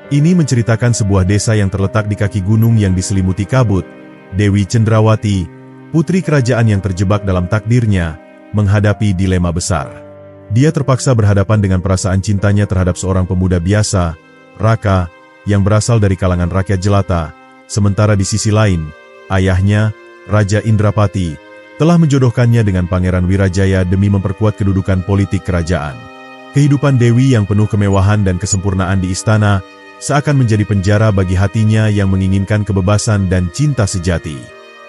Ini menceritakan sebuah desa yang terletak di kaki gunung yang diselimuti kabut. Dewi Cendrawati, putri kerajaan yang terjebak dalam takdirnya, menghadapi dilema besar. Dia terpaksa berhadapan dengan perasaan cintanya terhadap seorang pemuda biasa, Raka, yang berasal dari kalangan rakyat jelata. Sementara di sisi lain, ayahnya, Raja Indrapati, telah menjodohkannya dengan Pangeran Wirajaya demi memperkuat kedudukan politik kerajaan. Kehidupan Dewi yang penuh kemewahan dan kesempurnaan di istana seakan menjadi penjara bagi hatinya yang menginginkan kebebasan dan cinta sejati.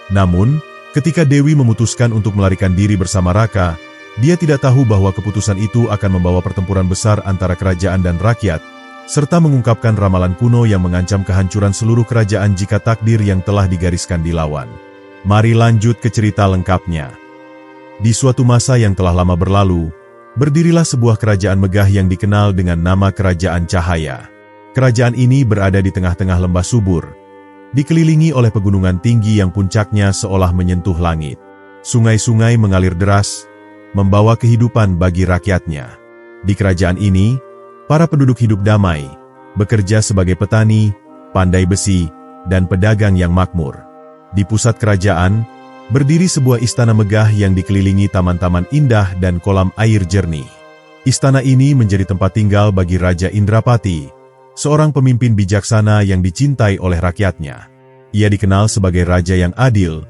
Namun, ketika Dewi memutuskan untuk melarikan diri bersama Raka, dia tidak tahu bahwa keputusan itu akan membawa pertempuran besar antara kerajaan dan rakyat, serta mengungkapkan ramalan kuno yang mengancam kehancuran seluruh kerajaan jika takdir yang telah digariskan dilawan. Mari lanjut ke cerita lengkapnya. Di suatu masa yang telah lama berlalu, berdirilah sebuah kerajaan megah yang dikenal dengan nama Kerajaan Cahaya. Kerajaan ini berada di tengah-tengah lembah subur, dikelilingi oleh pegunungan tinggi yang puncaknya seolah menyentuh langit. Sungai-sungai mengalir deras, membawa kehidupan bagi rakyatnya. Di kerajaan ini, para penduduk hidup damai, bekerja sebagai petani, pandai besi, dan pedagang yang makmur. Di pusat kerajaan, berdiri sebuah istana megah yang dikelilingi taman-taman indah dan kolam air jernih. Istana ini menjadi tempat tinggal bagi Raja Indrapati, seorang pemimpin bijaksana yang dicintai oleh rakyatnya. Ia dikenal sebagai raja yang adil,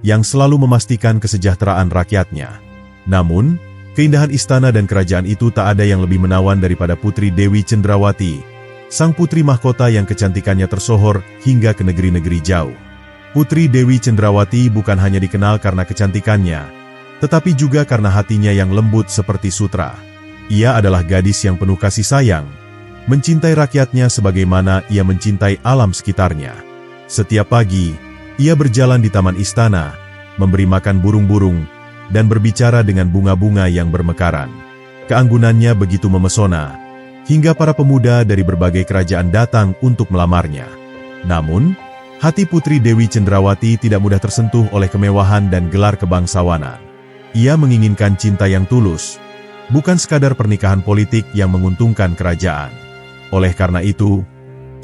yang selalu memastikan kesejahteraan rakyatnya. Namun, keindahan istana dan kerajaan itu tak ada yang lebih menawan daripada Putri Dewi Cendrawati, sang putri mahkota yang kecantikannya tersohor hingga ke negeri-negeri jauh. Putri Dewi Cendrawati bukan hanya dikenal karena kecantikannya, tetapi juga karena hatinya yang lembut seperti sutra. Ia adalah gadis yang penuh kasih sayang, mencintai rakyatnya sebagaimana ia mencintai alam sekitarnya. Setiap pagi, ia berjalan di taman istana, memberi makan burung-burung, dan berbicara dengan bunga-bunga yang bermekaran. Keanggunannya begitu memesona, hingga para pemuda dari berbagai kerajaan datang untuk melamarnya. Namun, hati Putri Dewi Cendrawati tidak mudah tersentuh oleh kemewahan dan gelar kebangsawanan. Ia menginginkan cinta yang tulus, bukan sekadar pernikahan politik yang menguntungkan kerajaan. Oleh karena itu,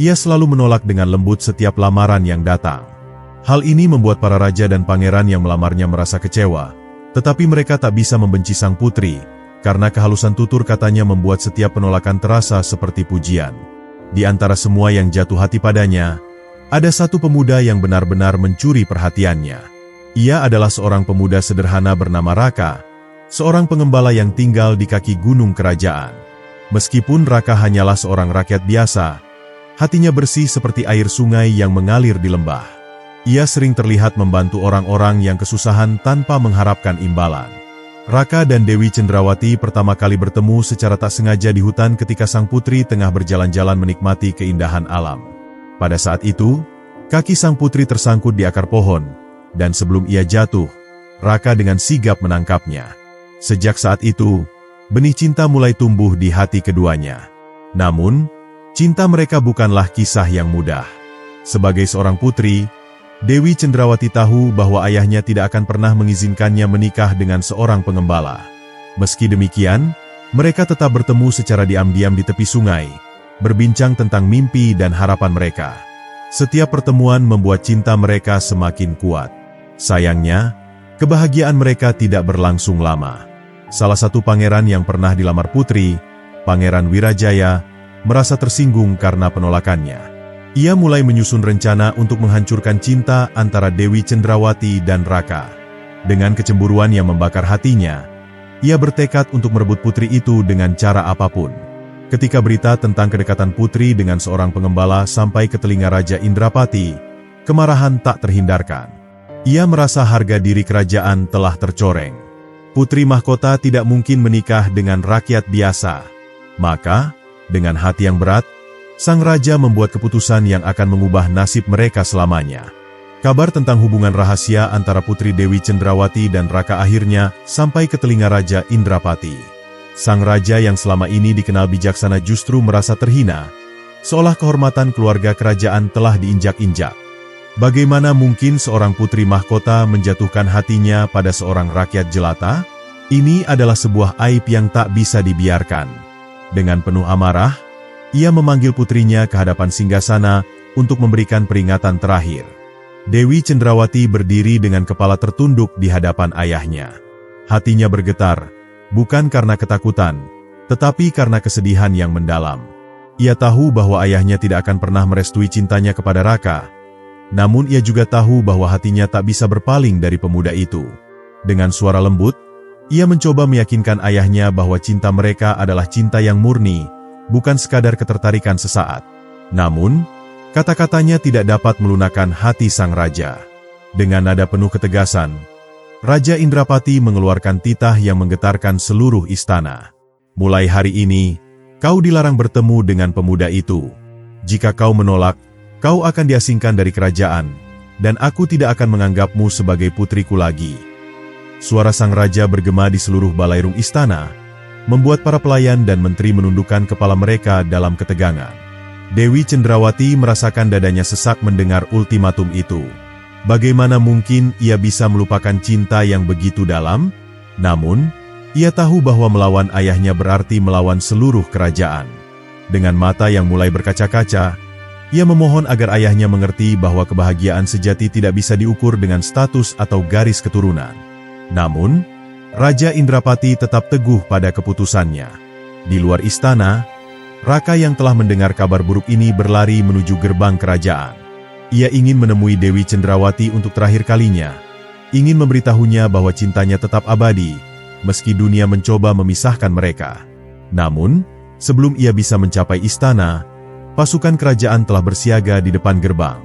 ia selalu menolak dengan lembut setiap lamaran yang datang. Hal ini membuat para raja dan pangeran yang melamarnya merasa kecewa, tetapi mereka tak bisa membenci sang putri, karena kehalusan tutur katanya membuat setiap penolakan terasa seperti pujian. Di antara semua yang jatuh hati padanya, ada satu pemuda yang benar-benar mencuri perhatiannya. Ia adalah seorang pemuda sederhana bernama Raka, seorang pengembala yang tinggal di kaki gunung kerajaan. Meskipun Raka hanyalah seorang rakyat biasa, hatinya bersih seperti air sungai yang mengalir di lembah. Ia sering terlihat membantu orang-orang yang kesusahan tanpa mengharapkan imbalan. Raka dan Dewi Cendrawati pertama kali bertemu secara tak sengaja di hutan ketika sang putri tengah berjalan-jalan menikmati keindahan alam. Pada saat itu, kaki sang putri tersangkut di akar pohon, dan sebelum ia jatuh, Raka dengan sigap menangkapnya. Sejak saat itu, benih cinta mulai tumbuh di hati keduanya. Namun, cinta mereka bukanlah kisah yang mudah. Sebagai seorang putri, Dewi Cendrawati tahu bahwa ayahnya tidak akan pernah mengizinkannya menikah dengan seorang pengembala. Meski demikian, mereka tetap bertemu secara diam-diam di tepi sungai, berbincang tentang mimpi dan harapan mereka. Setiap pertemuan membuat cinta mereka semakin kuat. Sayangnya, kebahagiaan mereka tidak berlangsung lama. Salah satu pangeran yang pernah dilamar putri, Pangeran Wirajaya, merasa tersinggung karena penolakannya. Ia mulai menyusun rencana untuk menghancurkan cinta antara Dewi Cendrawati dan Raka. Dengan kecemburuan yang membakar hatinya, ia bertekad untuk merebut putri itu dengan cara apapun. Ketika berita tentang kedekatan putri dengan seorang pengembala sampai ke telinga Raja Indrapati, kemarahan tak terhindarkan. Ia merasa harga diri kerajaan telah tercoreng. Putri mahkota tidak mungkin menikah dengan rakyat biasa. Maka, dengan hati yang berat, sang raja membuat keputusan yang akan mengubah nasib mereka selamanya. Kabar tentang hubungan rahasia antara Putri Dewi Cendrawati dan Raka akhirnya sampai ke telinga Raja Indrapati. Sang raja yang selama ini dikenal bijaksana justru merasa terhina, seolah kehormatan keluarga kerajaan telah diinjak-injak. Bagaimana mungkin seorang putri mahkota menjatuhkan hatinya pada seorang rakyat jelata? Ini adalah sebuah aib yang tak bisa dibiarkan. Dengan penuh amarah, Ia memanggil putrinya ke hadapan singgasana untuk memberikan peringatan terakhir. Dewi Cendrawati berdiri dengan kepala tertunduk di hadapan ayahnya. Hatinya bergetar, bukan karena ketakutan, tetapi karena kesedihan yang mendalam. Ia tahu bahwa ayahnya tidak akan pernah merestui cintanya kepada Raka. Namun ia juga tahu bahwa hatinya tak bisa berpaling dari pemuda itu. Dengan suara lembut, ia mencoba meyakinkan ayahnya bahwa cinta mereka adalah cinta yang murni, bukan sekadar ketertarikan sesaat. Namun, kata-katanya tidak dapat melunakkan hati sang raja. Dengan nada penuh ketegasan, Raja Indrapati mengeluarkan titah yang menggetarkan seluruh istana. Mulai hari ini, kau dilarang bertemu dengan pemuda itu. Jika kau menolak, kau akan diasingkan dari kerajaan, dan aku tidak akan menganggapmu sebagai putriku lagi. Suara sang raja bergema di seluruh balairung istana, membuat para pelayan dan menteri menundukkan kepala mereka dalam ketegangan. Dewi Cendrawati merasakan dadanya sesak mendengar ultimatum itu. Bagaimana mungkin ia bisa melupakan cinta yang begitu dalam? Namun, ia tahu bahwa melawan ayahnya berarti melawan seluruh kerajaan. Dengan mata yang mulai berkaca-kaca, ia memohon agar ayahnya mengerti bahwa kebahagiaan sejati tidak bisa diukur dengan status atau garis keturunan. Namun, Raja Indrapati tetap teguh pada keputusannya. Di luar istana, Raka yang telah mendengar kabar buruk ini berlari menuju gerbang kerajaan. Ia ingin menemui Dewi Cendrawati untuk terakhir kalinya, ingin memberitahunya bahwa cintanya tetap abadi, meski dunia mencoba memisahkan mereka. Namun, sebelum ia bisa mencapai istana, pasukan kerajaan telah bersiaga di depan gerbang.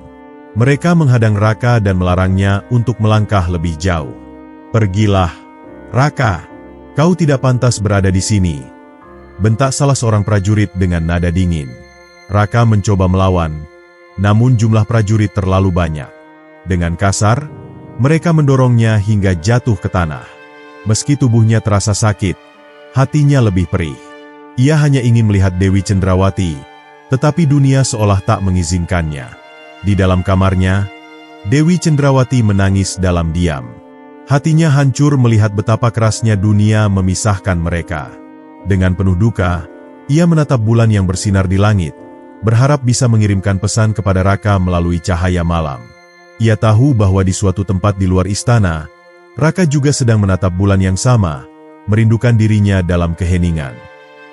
Mereka menghadang Raka dan melarangnya untuk melangkah lebih jauh. "Pergilah, Raka, kau tidak pantas berada di sini," bentak salah seorang prajurit dengan nada dingin. Raka mencoba melawan, namun jumlah prajurit terlalu banyak. Dengan kasar, mereka mendorongnya hingga jatuh ke tanah. Meski tubuhnya terasa sakit, hatinya lebih perih. Ia hanya ingin melihat Dewi Cendrawati, tetapi dunia seolah tak mengizinkannya. Di dalam kamarnya, Dewi Cendrawati menangis dalam diam. Hatinya hancur melihat betapa kerasnya dunia memisahkan mereka. Dengan penuh duka, ia menatap bulan yang bersinar di langit, berharap bisa mengirimkan pesan kepada Raka melalui cahaya malam. Ia tahu bahwa di suatu tempat di luar istana, Raka juga sedang menatap bulan yang sama, merindukan dirinya dalam keheningan.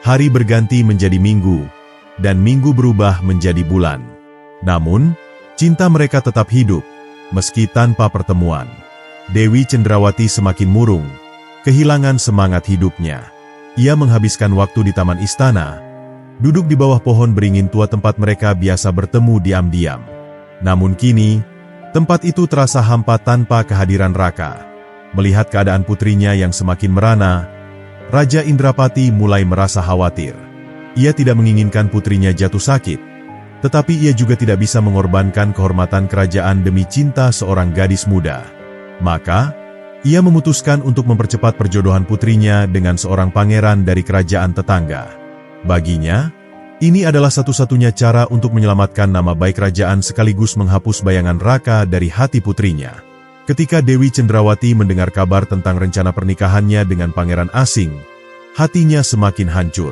Hari berganti menjadi minggu, dan minggu berubah menjadi bulan. Namun, cinta mereka tetap hidup, meski tanpa pertemuan. Dewi Cendrawati semakin murung, kehilangan semangat hidupnya. Ia menghabiskan waktu di taman istana, duduk di bawah pohon beringin tua tempat mereka biasa bertemu diam-diam. Namun kini, tempat itu terasa hampa tanpa kehadiran Raka. Melihat keadaan putrinya yang semakin merana, Raja Indrapati mulai merasa khawatir. Ia tidak menginginkan putrinya jatuh sakit, tetapi ia juga tidak bisa mengorbankan kehormatan kerajaan demi cinta seorang gadis muda. Maka, ia memutuskan untuk mempercepat perjodohan putrinya dengan seorang pangeran dari kerajaan tetangga. Baginya, ini adalah satu-satunya cara untuk menyelamatkan nama baik kerajaan sekaligus menghapus bayangan Raka dari hati putrinya. Ketika Dewi Cendrawati mendengar kabar tentang rencana pernikahannya dengan pangeran asing, hatinya semakin hancur.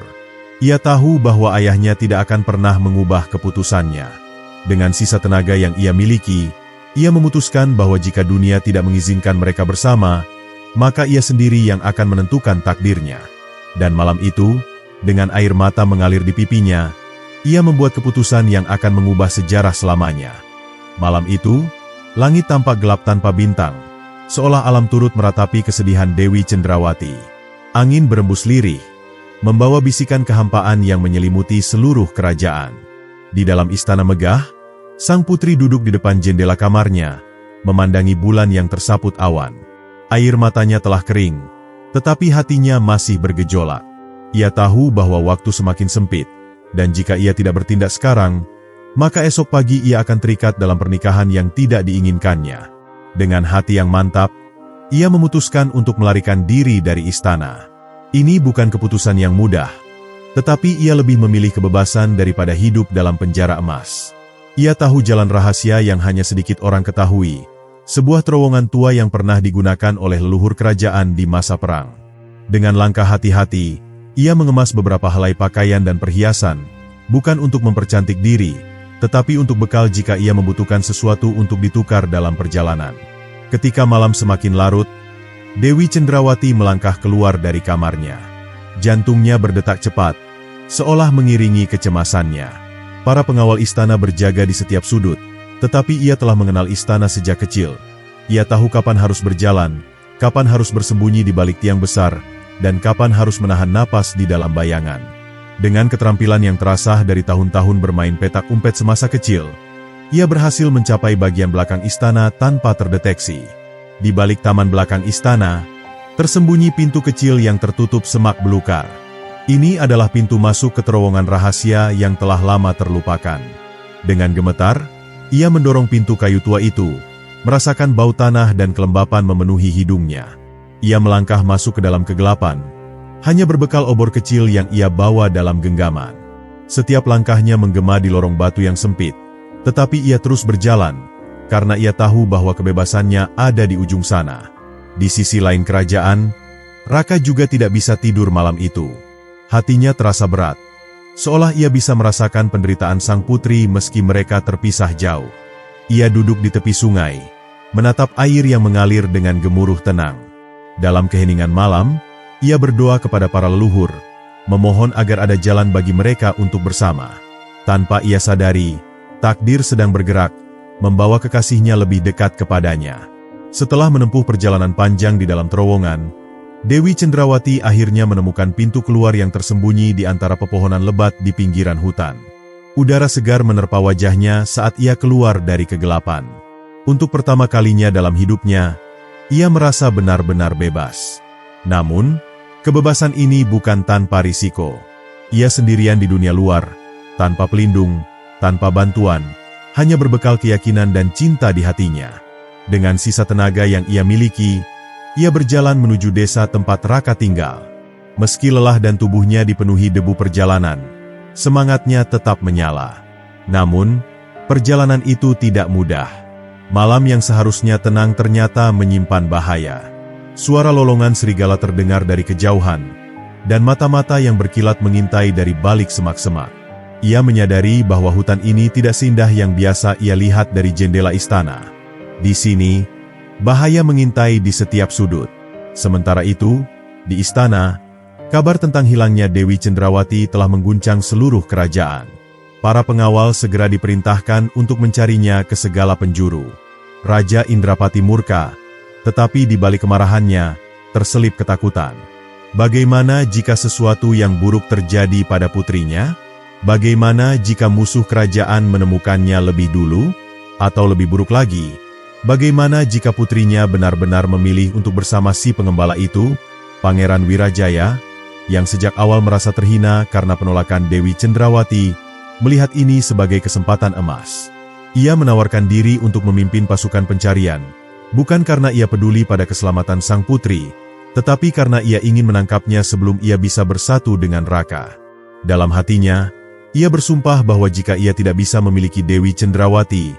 Ia tahu bahwa ayahnya tidak akan pernah mengubah keputusannya. Dengan sisa tenaga yang ia miliki, ia memutuskan bahwa jika dunia tidak mengizinkan mereka bersama, maka ia sendiri yang akan menentukan takdirnya. Dan malam itu, dengan air mata mengalir di pipinya, ia membuat keputusan yang akan mengubah sejarah selamanya. Malam itu, langit tampak gelap tanpa bintang, seolah alam turut meratapi kesedihan Dewi Cendrawati. Angin berembus lirih, membawa bisikan kehampaan yang menyelimuti seluruh kerajaan. Di dalam istana megah, sang putri duduk di depan jendela kamarnya, memandangi bulan yang tersaput awan. Air matanya telah kering, tetapi hatinya masih bergejolak. Ia tahu bahwa waktu semakin sempit, dan jika ia tidak bertindak sekarang, maka esok pagi ia akan terikat dalam pernikahan yang tidak diinginkannya. Dengan hati yang mantap, ia memutuskan untuk melarikan diri dari istana. Ini bukan keputusan yang mudah, tetapi ia lebih memilih kebebasan daripada hidup dalam penjara emas. Ia tahu jalan rahasia yang hanya sedikit orang ketahui, sebuah terowongan tua yang pernah digunakan oleh leluhur kerajaan di masa perang. Dengan langkah hati-hati, ia mengemas beberapa helai pakaian dan perhiasan, bukan untuk mempercantik diri, tetapi untuk bekal jika ia membutuhkan sesuatu untuk ditukar dalam perjalanan. Ketika malam semakin larut, Dewi Cendrawati melangkah keluar dari kamarnya. Jantungnya berdetak cepat, seolah mengiringi kecemasannya. Para pengawal istana berjaga di setiap sudut, tetapi ia telah mengenal istana sejak kecil. Ia tahu kapan harus berjalan, kapan harus bersembunyi di balik tiang besar, dan kapan harus menahan napas di dalam bayangan. Dengan keterampilan yang terasah dari tahun-tahun bermain petak umpet semasa kecil, ia berhasil mencapai bagian belakang istana tanpa terdeteksi. Di balik taman belakang istana, tersembunyi pintu kecil yang tertutup semak belukar. Ini adalah pintu masuk ke terowongan rahasia yang telah lama terlupakan. Dengan gemetar, ia mendorong pintu kayu tua itu, merasakan bau tanah dan kelembapan memenuhi hidungnya. Ia melangkah masuk ke dalam kegelapan, hanya berbekal obor kecil yang ia bawa dalam genggaman. Setiap langkahnya menggema di lorong batu yang sempit, tetapi ia terus berjalan, karena ia tahu bahwa kebebasannya ada di ujung sana. Di sisi lain kerajaan, Raka juga tidak bisa tidur malam itu. Hatinya terasa berat, seolah ia bisa merasakan penderitaan sang putri meski mereka terpisah jauh. Ia duduk di tepi sungai, menatap air yang mengalir dengan gemuruh tenang. Dalam keheningan malam, ia berdoa kepada para leluhur, memohon agar ada jalan bagi mereka untuk bersama. Tanpa ia sadari, takdir sedang bergerak, membawa kekasihnya lebih dekat kepadanya. Setelah menempuh perjalanan panjang di dalam terowongan, Dewi Cendrawati akhirnya menemukan pintu keluar yang tersembunyi di antara pepohonan lebat di pinggiran hutan. Udara segar menerpa wajahnya saat ia keluar dari kegelapan. Untuk pertama kalinya dalam hidupnya, ia merasa benar-benar bebas. Namun, kebebasan ini bukan tanpa risiko. Ia sendirian di dunia luar, tanpa pelindung, tanpa bantuan, hanya berbekal keyakinan dan cinta di hatinya. Dengan sisa tenaga yang ia miliki, ia berjalan menuju desa tempat Raka tinggal. Meski lelah dan tubuhnya dipenuhi debu perjalanan, semangatnya tetap menyala. Namun, perjalanan itu tidak mudah. Malam yang seharusnya tenang ternyata menyimpan bahaya. Suara lolongan serigala terdengar dari kejauhan, dan mata-mata yang berkilat mengintai dari balik semak-semak. Ia menyadari bahwa hutan ini tidak seindah yang biasa ia lihat dari jendela istana. Di sini, bahaya mengintai di setiap sudut. Sementara itu, di istana, kabar tentang hilangnya Dewi Cendrawati telah mengguncang seluruh kerajaan. Para pengawal segera diperintahkan untuk mencarinya ke segala penjuru. Raja Indrapati murka, tetapi di balik kemarahannya, terselip ketakutan. Bagaimana jika sesuatu yang buruk terjadi pada putrinya? Bagaimana jika musuh kerajaan menemukannya lebih dulu? Atau lebih buruk lagi, bagaimana jika putrinya benar-benar memilih untuk bersama si pengembala itu, Pangeran Wirajaya, yang sejak awal merasa terhina karena penolakan Dewi Cendrawati, melihat ini sebagai kesempatan emas. Ia menawarkan diri untuk memimpin pasukan pencarian, bukan karena ia peduli pada keselamatan sang putri, tetapi karena ia ingin menangkapnya sebelum ia bisa bersatu dengan Raka. Dalam hatinya, ia bersumpah bahwa jika ia tidak bisa memiliki Dewi Cendrawati,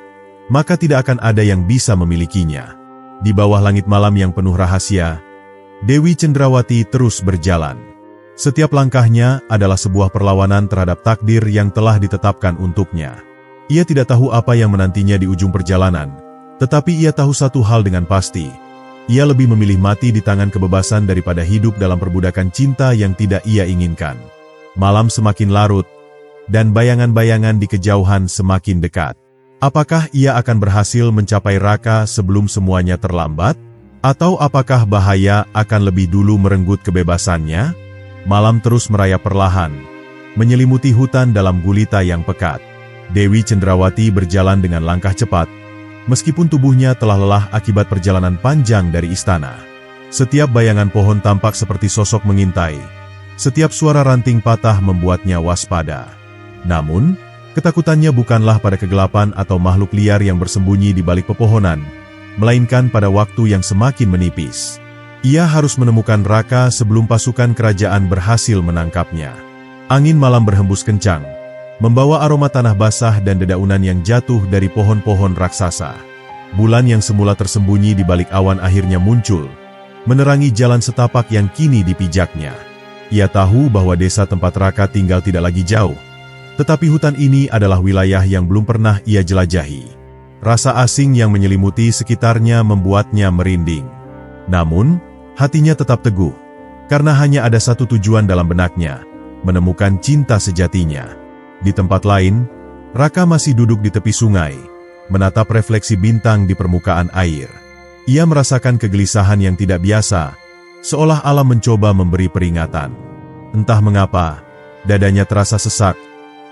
maka tidak akan ada yang bisa memilikinya. Di bawah langit malam yang penuh rahasia, Dewi Cendrawati terus berjalan. Setiap langkahnya adalah sebuah perlawanan terhadap takdir yang telah ditetapkan untuknya. Ia tidak tahu apa yang menantinya di ujung perjalanan, tetapi ia tahu satu hal dengan pasti. Ia lebih memilih mati di tangan kebebasan daripada hidup dalam perbudakan cinta yang tidak ia inginkan. Malam semakin larut, dan bayangan-bayangan di kejauhan semakin dekat. Apakah ia akan berhasil mencapai Raka sebelum semuanya terlambat? Atau apakah bahaya akan lebih dulu merenggut kebebasannya? Malam terus merayap perlahan, menyelimuti hutan dalam gulita yang pekat. Dewi Cendrawati berjalan dengan langkah cepat, meskipun tubuhnya telah lelah akibat perjalanan panjang dari istana. Setiap bayangan pohon tampak seperti sosok mengintai. Setiap suara ranting patah membuatnya waspada. Namun, ketakutannya bukanlah pada kegelapan atau makhluk liar yang bersembunyi di balik pepohonan, melainkan pada waktu yang semakin menipis. Ia harus menemukan Raka sebelum pasukan kerajaan berhasil menangkapnya. Angin malam berhembus kencang, membawa aroma tanah basah dan dedaunan yang jatuh dari pohon-pohon raksasa. Bulan yang semula tersembunyi di balik awan akhirnya muncul, menerangi jalan setapak yang kini dipijaknya. Ia tahu bahwa desa tempat Raka tinggal tidak lagi jauh, Tetapi hutan ini adalah wilayah yang belum pernah ia jelajahi. Rasa asing yang menyelimuti sekitarnya membuatnya merinding. Namun, hatinya tetap teguh, karena hanya ada satu tujuan dalam benaknya, menemukan cinta sejatinya. Di tempat lain, Raka masih duduk di tepi sungai, menatap refleksi bintang di permukaan air. Ia merasakan kegelisahan yang tidak biasa, seolah alam mencoba memberi peringatan. Entah mengapa, dadanya terasa sesak,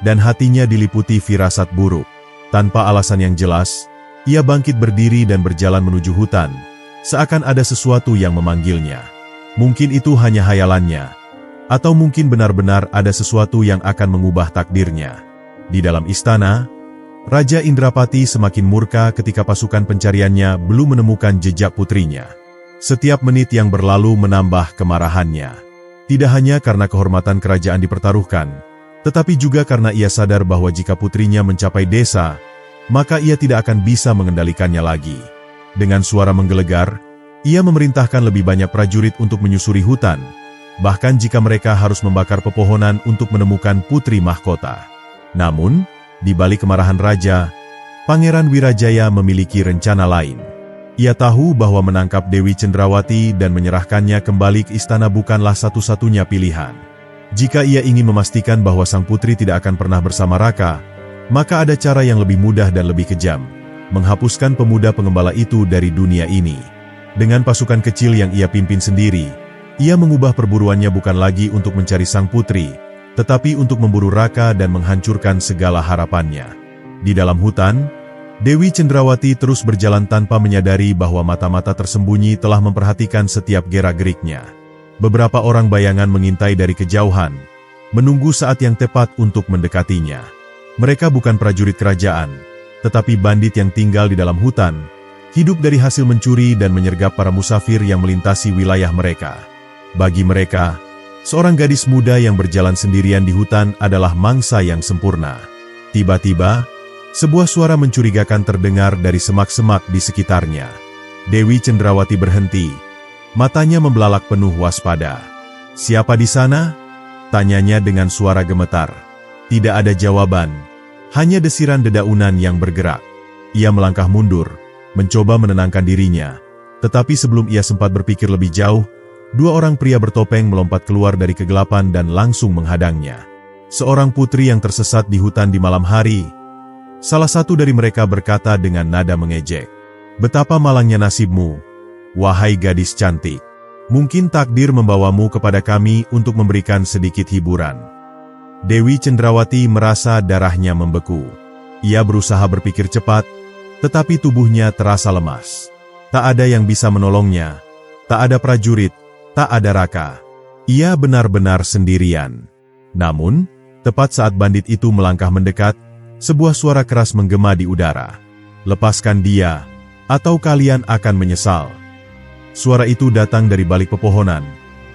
dan hatinya diliputi firasat buruk. Tanpa alasan yang jelas, ia bangkit berdiri dan berjalan menuju hutan, seakan ada sesuatu yang memanggilnya. Mungkin itu hanya hayalannya, atau mungkin benar-benar ada sesuatu yang akan mengubah takdirnya. Di dalam istana, Raja Indrapati semakin murka ketika pasukan pencariannya belum menemukan jejak putrinya. Setiap menit yang berlalu menambah kemarahannya. Tidak hanya karena kehormatan kerajaan dipertaruhkan, tetapi juga karena ia sadar bahwa jika putrinya mencapai desa, maka ia tidak akan bisa mengendalikannya lagi. Dengan suara menggelegar, ia memerintahkan lebih banyak prajurit untuk menyusuri hutan, bahkan jika mereka harus membakar pepohonan untuk menemukan putri mahkota. Namun, di balik kemarahan raja, Pangeran Wirajaya memiliki rencana lain. Ia tahu bahwa menangkap Dewi Cendrawati dan menyerahkannya kembali ke istana bukanlah satu-satunya pilihan. Jika ia ingin memastikan bahwa sang putri tidak akan pernah bersama Raka, maka ada cara yang lebih mudah dan lebih kejam, menghapuskan pemuda pengembala itu dari dunia ini. Dengan pasukan kecil yang ia pimpin sendiri, ia mengubah perburuannya bukan lagi untuk mencari sang putri, tetapi untuk memburu Raka dan menghancurkan segala harapannya. Di dalam hutan, Dewi Cendrawati terus berjalan tanpa menyadari bahwa mata-mata tersembunyi telah memperhatikan setiap gerak-geriknya. Beberapa orang bayangan mengintai dari kejauhan, menunggu saat yang tepat untuk mendekatinya. Mereka bukan prajurit kerajaan, tetapi bandit yang tinggal di dalam hutan, hidup dari hasil mencuri dan menyergap para musafir yang melintasi wilayah mereka. Bagi mereka, seorang gadis muda yang berjalan sendirian di hutan adalah mangsa yang sempurna. Tiba-tiba, sebuah suara mencurigakan terdengar dari semak-semak di sekitarnya. Dewi Cendrawati berhenti, matanya membelalak penuh waspada. "Siapa di sana?" tanyanya dengan suara gemetar. Tidak ada jawaban, hanya desiran dedaunan yang bergerak. Ia melangkah mundur, mencoba menenangkan dirinya. Tetapi sebelum ia sempat berpikir lebih jauh, dua orang pria bertopeng melompat keluar dari kegelapan dan langsung menghadangnya. Seorang putri yang tersesat di hutan di malam hari. Salah satu dari mereka berkata dengan nada mengejek, "Betapa malangnya nasibmu, wahai gadis cantik. Mungkin takdir membawamu kepada kami untuk memberikan sedikit hiburan." Dewi Cendrawati merasa darahnya membeku. Ia berusaha berpikir cepat, tetapi tubuhnya terasa lemas. Tak ada yang bisa menolongnya, tak ada prajurit, tak ada Raka. Ia benar-benar sendirian. Namun, tepat saat bandit itu melangkah mendekat, sebuah suara keras menggema di udara. "Lepaskan dia, atau kalian akan menyesal." Suara itu datang dari balik pepohonan,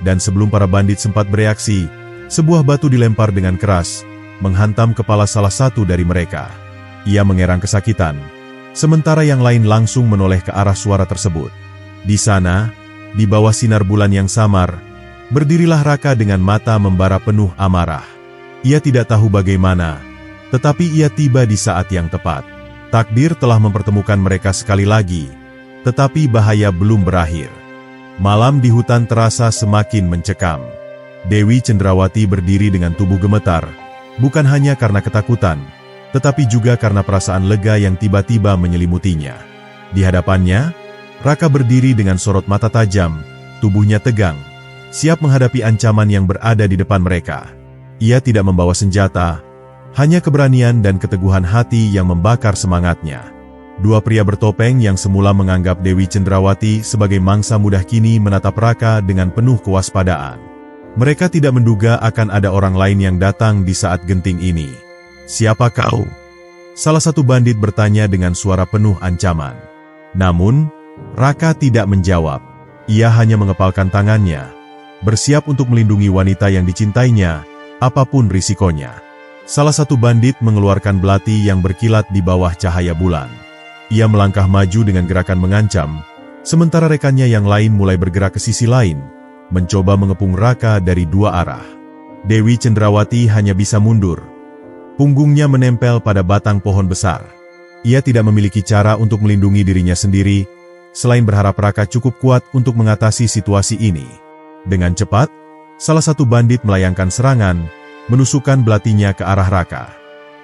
dan sebelum para bandit sempat bereaksi, sebuah batu dilempar dengan keras, menghantam kepala salah satu dari mereka. Ia mengerang kesakitan, sementara yang lain langsung menoleh ke arah suara tersebut. Di sana, di bawah sinar bulan yang samar, berdirilah Raka dengan mata membara penuh amarah. Ia tidak tahu bagaimana, tetapi ia tiba di saat yang tepat. Takdir telah mempertemukan mereka sekali lagi, tetapi bahaya belum berakhir. Malam di hutan terasa semakin mencekam. Dewi Cendrawati berdiri dengan tubuh gemetar, bukan hanya karena ketakutan, tetapi juga karena perasaan lega yang tiba-tiba menyelimutinya. Di hadapannya, Raka berdiri dengan sorot mata tajam, tubuhnya tegang, siap menghadapi ancaman yang berada di depan mereka. Ia tidak membawa senjata, hanya keberanian dan keteguhan hati yang membakar semangatnya. Dua pria bertopeng yang semula menganggap Dewi Cendrawati sebagai mangsa mudah kini menatap Raka dengan penuh kewaspadaan. Mereka tidak menduga akan ada orang lain yang datang di saat genting ini. "Siapa kau?" salah satu bandit bertanya dengan suara penuh ancaman. Namun, Raka tidak menjawab. Ia hanya mengepalkan tangannya, bersiap untuk melindungi wanita yang dicintainya, apapun risikonya. Salah satu bandit mengeluarkan belati yang berkilat di bawah cahaya bulan. Ia melangkah maju dengan gerakan mengancam, sementara rekannya yang lain mulai bergerak ke sisi lain, mencoba mengepung Raka dari dua arah. Dewi Cendrawati hanya bisa mundur. Punggungnya menempel pada batang pohon besar. Ia tidak memiliki cara untuk melindungi dirinya sendiri, selain berharap Raka cukup kuat untuk mengatasi situasi ini. Dengan cepat, salah satu bandit melayangkan serangan, menusukkan belatinya ke arah Raka.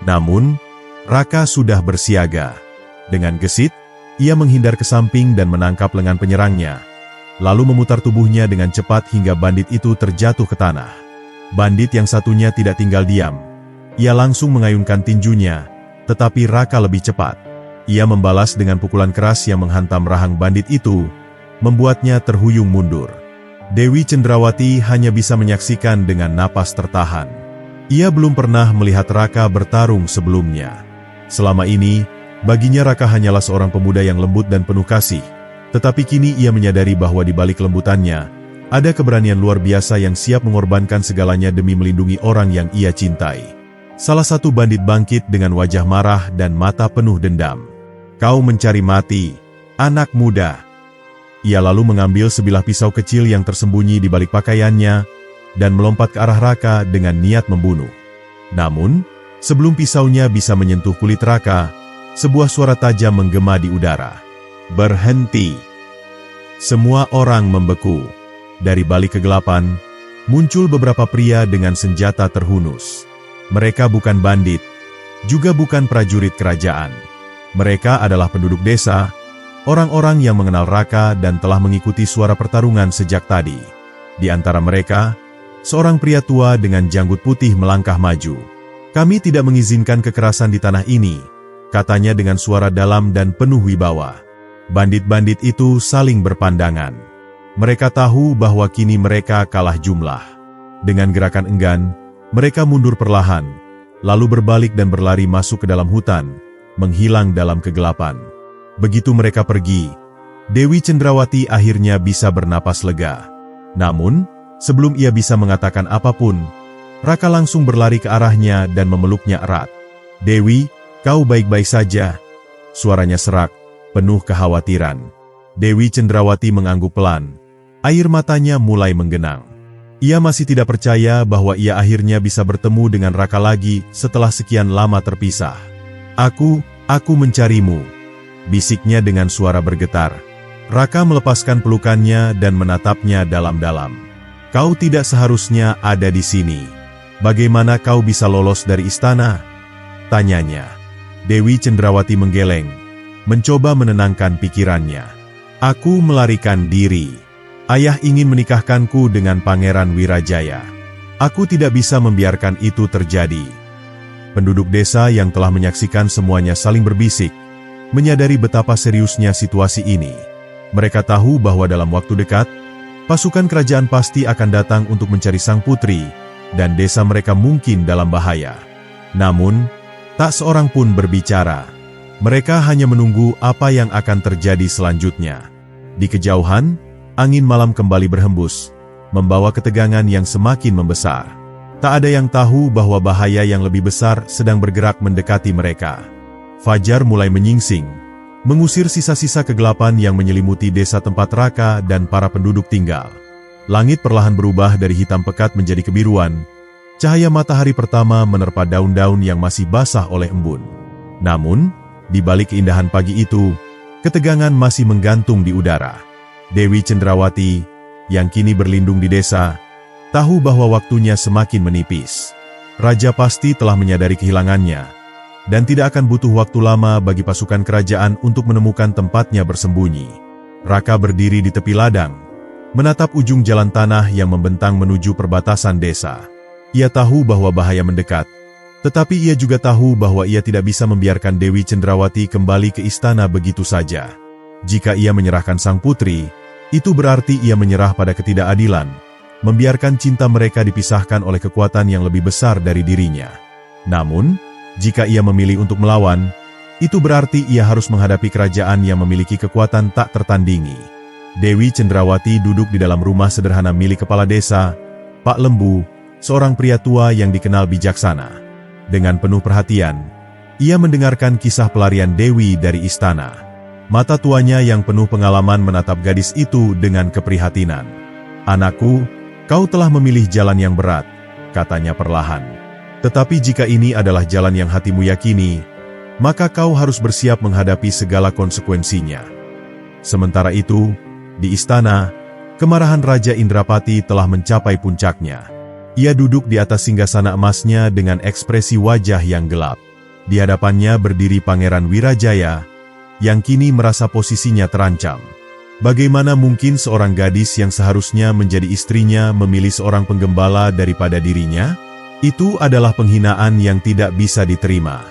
Namun, Raka sudah bersiaga. Dengan gesit, ia menghindar ke samping dan menangkap lengan penyerangnya, lalu memutar tubuhnya dengan cepat hingga bandit itu terjatuh ke tanah. Bandit yang satunya tidak tinggal diam. Ia langsung mengayunkan tinjunya, tetapi Raka lebih cepat. Ia membalas dengan pukulan keras yang menghantam rahang bandit itu, membuatnya terhuyung mundur. Dewi Cendrawati hanya bisa menyaksikan dengan napas tertahan. Ia belum pernah melihat Raka bertarung sebelumnya. Selama ini, baginya Raka hanyalah seorang pemuda yang lembut dan penuh kasih. Tetapi kini ia menyadari bahwa di balik kelembutannya, ada keberanian luar biasa yang siap mengorbankan segalanya demi melindungi orang yang ia cintai. Salah satu bandit bangkit dengan wajah marah dan mata penuh dendam. "Kau mencari mati, anak muda." Ia lalu mengambil sebilah pisau kecil yang tersembunyi di balik pakaiannya, dan melompat ke arah Raka dengan niat membunuh. Namun, sebelum pisaunya bisa menyentuh kulit Raka, sebuah suara tajam menggema di udara. "Berhenti!" Semua orang membeku. Dari balik kegelapan, muncul beberapa pria dengan senjata terhunus. Mereka bukan bandit, juga bukan prajurit kerajaan. Mereka adalah penduduk desa, orang-orang yang mengenal Raka dan telah mengikuti suara pertarungan sejak tadi. Di antara mereka, seorang pria tua dengan janggut putih melangkah maju. "Kami tidak mengizinkan kekerasan di tanah ini," katanya dengan suara dalam dan penuh wibawa. Bandit-bandit itu saling berpandangan. Mereka tahu bahwa kini mereka kalah jumlah. Dengan gerakan enggan, mereka mundur perlahan, lalu berbalik dan berlari masuk ke dalam hutan, menghilang dalam kegelapan. Begitu mereka pergi, Dewi Cendrawati akhirnya bisa bernapas lega. Namun, sebelum ia bisa mengatakan apapun, Raka langsung berlari ke arahnya dan memeluknya erat. "Dewi, kau baik-baik saja?" Suaranya serak, penuh kekhawatiran. Dewi Cendrawati mengangguk pelan. Air matanya mulai menggenang. Ia masih tidak percaya bahwa ia akhirnya bisa bertemu dengan Raka lagi setelah sekian lama terpisah. Aku mencarimu," bisiknya dengan suara bergetar. Raka melepaskan pelukannya dan menatapnya dalam-dalam. "Kau tidak seharusnya ada di sini. Bagaimana kau bisa lolos dari istana?" tanyanya. Dewi Cendrawati menggeleng, mencoba menenangkan pikirannya. "Aku melarikan diri. Ayah ingin menikahkanku dengan Pangeran Wirajaya. Aku tidak bisa membiarkan itu terjadi." Penduduk desa yang telah menyaksikan semuanya saling berbisik, menyadari betapa seriusnya situasi ini. Mereka tahu bahwa dalam waktu dekat, pasukan kerajaan pasti akan datang untuk mencari sang putri, dan desa mereka mungkin dalam bahaya. Namun, tak seorang pun berbicara. Mereka hanya menunggu apa yang akan terjadi selanjutnya. Di kejauhan, angin malam kembali berhembus, membawa ketegangan yang semakin membesar. Tak ada yang tahu bahwa bahaya yang lebih besar sedang bergerak mendekati mereka. Fajar mulai menyingsing, mengusir sisa-sisa kegelapan yang menyelimuti desa tempat Raka dan para penduduk tinggal. Langit perlahan berubah dari hitam pekat menjadi kebiruan. Cahaya matahari pertama menerpa daun-daun yang masih basah oleh embun. Namun, di balik keindahan pagi itu, ketegangan masih menggantung di udara. Dewi Cendrawati, yang kini berlindung di desa, tahu bahwa waktunya semakin menipis. Raja pasti telah menyadari kehilangannya, dan tidak akan butuh waktu lama bagi pasukan kerajaan untuk menemukan tempatnya bersembunyi. Raka berdiri di tepi ladang, menatap ujung jalan tanah yang membentang menuju perbatasan desa. Ia tahu bahwa bahaya mendekat, tetapi ia juga tahu bahwa ia tidak bisa membiarkan Dewi Cendrawati kembali ke istana begitu saja. Jika ia menyerahkan sang putri, itu berarti ia menyerah pada ketidakadilan, membiarkan cinta mereka dipisahkan oleh kekuatan yang lebih besar dari dirinya. Namun, jika ia memilih untuk melawan, itu berarti ia harus menghadapi kerajaan yang memiliki kekuatan tak tertandingi. Dewi Cendrawati duduk di dalam rumah sederhana milik kepala desa, Pak Lembu, seorang pria tua yang dikenal bijaksana. Dengan penuh perhatian, ia mendengarkan kisah pelarian Dewi dari istana. Mata tuanya yang penuh pengalaman menatap gadis itu dengan keprihatinan. "Anakku, kau telah memilih jalan yang berat," katanya perlahan. Tetapi jika ini adalah jalan yang hatimu yakini, maka kau harus bersiap menghadapi segala konsekuensinya. Sementara itu, di istana, kemarahan Raja Indrapati telah mencapai puncaknya. Ia duduk di atas singgasana emasnya dengan ekspresi wajah yang gelap. Di hadapannya berdiri Pangeran Wirajaya, yang kini merasa posisinya terancam. Bagaimana mungkin seorang gadis yang seharusnya menjadi istrinya memilih seorang penggembala daripada dirinya? Itu adalah penghinaan yang tidak bisa diterima.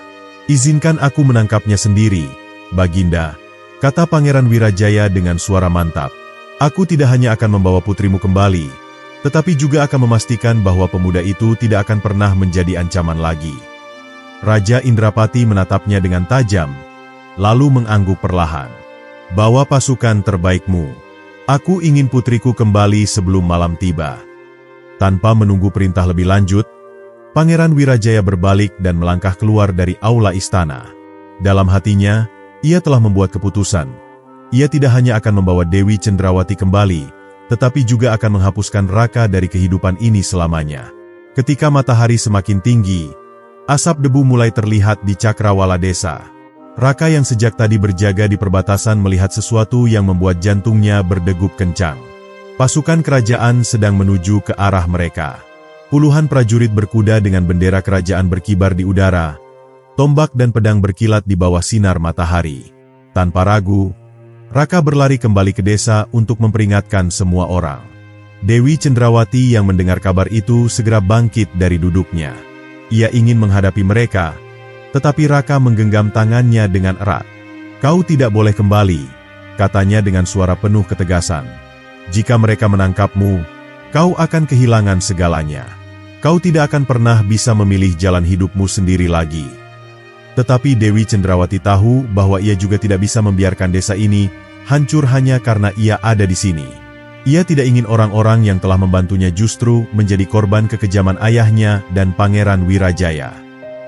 Izinkan aku menangkapnya sendiri, Baginda, kata Pangeran Wirajaya dengan suara mantap. Aku tidak hanya akan membawa putrimu kembali, tetapi juga akan memastikan bahwa pemuda itu tidak akan pernah menjadi ancaman lagi. Raja Indrapati menatapnya dengan tajam, lalu mengangguk perlahan. Bawa pasukan terbaikmu. Aku ingin putriku kembali sebelum malam tiba. Tanpa menunggu perintah lebih lanjut, Pangeran Wirajaya berbalik dan melangkah keluar dari aula istana. Dalam hatinya, ia telah membuat keputusan. Ia tidak hanya akan membawa Dewi Cendrawati kembali, tetapi juga akan menghapuskan Raka dari kehidupan ini selamanya. Ketika matahari semakin tinggi, asap debu mulai terlihat di cakrawala desa. Raka yang sejak tadi berjaga di perbatasan melihat sesuatu yang membuat jantungnya berdegup kencang. Pasukan kerajaan sedang menuju ke arah mereka. Puluhan prajurit berkuda dengan bendera kerajaan berkibar di udara. Tombak dan pedang berkilat di bawah sinar matahari. Tanpa ragu, Raka berlari kembali ke desa untuk memperingatkan semua orang. Dewi Cendrawati yang mendengar kabar itu segera bangkit dari duduknya. Ia ingin menghadapi mereka, tetapi Raka menggenggam tangannya dengan erat. Kau tidak boleh kembali, katanya dengan suara penuh ketegasan. Jika mereka menangkapmu, kau akan kehilangan segalanya. Kau tidak akan pernah bisa memilih jalan hidupmu sendiri lagi. Tetapi Dewi Cendrawati tahu bahwa ia juga tidak bisa membiarkan desa ini hancur hanya karena ia ada di sini. Ia tidak ingin orang-orang yang telah membantunya justru menjadi korban kekejaman ayahnya dan Pangeran Wirajaya.